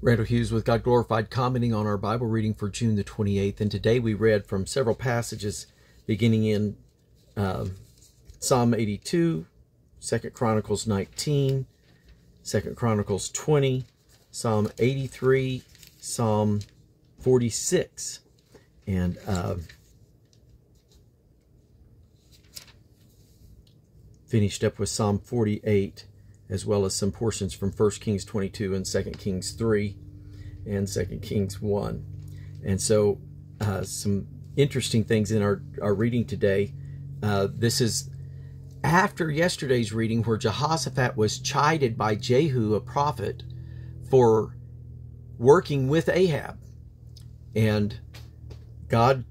Randall Hughes with God Glorified, commenting on our Bible reading for June the 28th. And today we read from several passages beginning in Psalm 82, 2 Chronicles 19, 2 Chronicles 20, Psalm 83, Psalm 46. And finished up with Psalm 48, as well as some portions from 1 Kings 22 and 2 Kings 3 and 2 Kings 1. And so some interesting things in our reading today. This is after yesterday's reading, where Jehoshaphat was chided by Jehu, a prophet, for working with Ahab. And God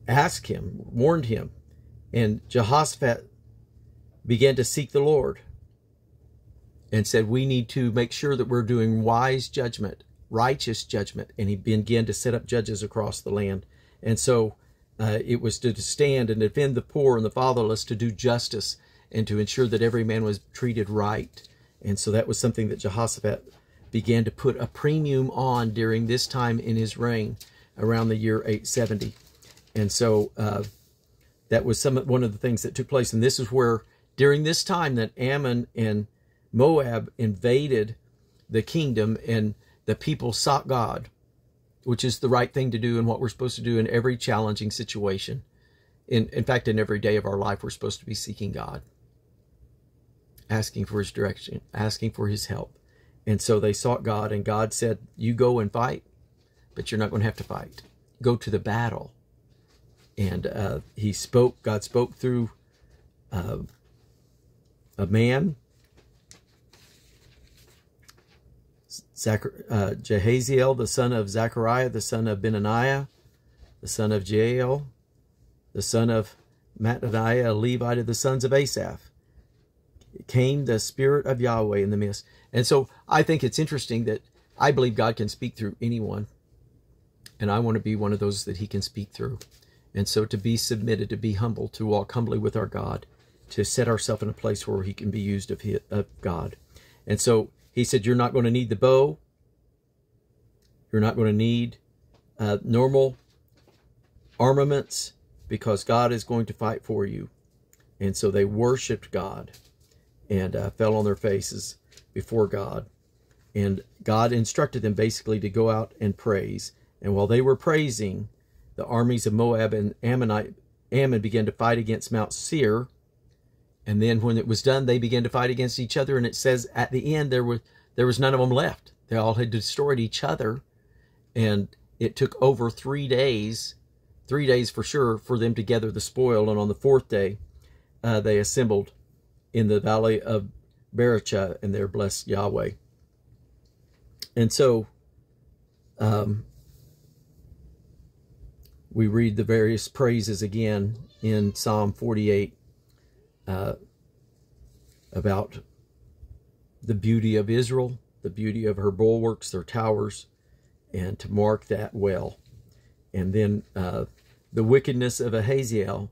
asked him, warned him, and Jehoshaphat began to seek the Lord and said, we need to make sure that we're doing wise judgment, righteous judgment. And he began to set up judges across the land. And so it was to stand and defend the poor and the fatherless, to do justice, and to ensure that every man was treated right. And so that was something that Jehoshaphat began to put a premium on during this time in his reign, around the year 870. And so that was one of the things that took place. And this is where, during this time, that Ammon and Moab invaded the kingdom, and the people sought God, which is the right thing to do and what we're supposed to do in every challenging situation. In fact, in every day of our life, we're supposed to be seeking God, asking for his direction, asking for his help. And so they sought God, and God said, you go and fight, but you're not going to have to fight. Go to the battle. And God spoke through a man, Jehaziel, the son of Zechariah, the son of Benaniah, the son of Jael, the son of Mattaniah, a Levite of the sons of Asaph. Came the Spirit of Yahweh in the midst. And so I think it's interesting that I believe God can speak through anyone. And I want to be one of those that he can speak through. And so to be submitted, to be humble, to walk humbly with our God, to set ourselves in a place where he can be used of God. And so he said, you're not going to need the bow. You're not going to need normal armaments, because God is going to fight for you. And so they worshiped God and fell on their faces before God. And God instructed them basically to go out and praise. And while they were praising, the armies of Moab and Ammon began to fight against Mount Seir. And then when it was done, they began to fight against each other. And it says at the end, there was none of them left. They all had destroyed each other. And it took over 3 days for sure, for them to gather the spoil. And on the fourth day, they assembled in the valley of Berachah, and there blessed Yahweh. And so we read the various praises again in Psalm 48 about the beauty of Israel, the beauty of her bulwarks, their towers, and to mark that well. And then the wickedness of Ahaziah,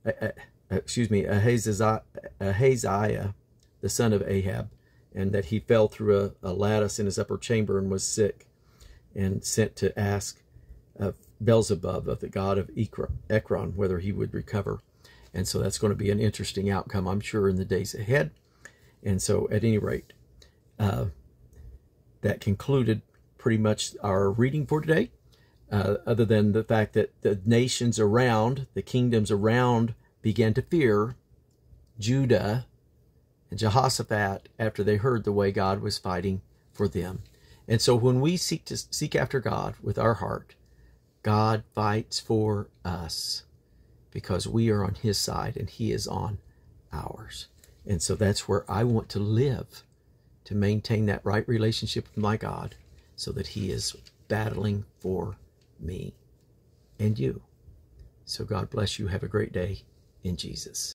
the son of Ahab, and that he fell through a lattice in his upper chamber and was sick, and sent to ask Beelzebub, of the god of Ekron, whether he would recover. And so that's going to be an interesting outcome, I'm sure, in the days ahead. And so at any rate, that concluded pretty much our reading for today, other than the fact that the nations around, the kingdoms around, began to fear Judah and Jehoshaphat after they heard the way God was fighting for them. And so when we seek after God with our heart, God fights for us, because we are on his side and he is on ours. And so that's where I want to live, to maintain that right relationship with my God, so that he is battling for me and you. So God bless you. Have a great day in Jesus.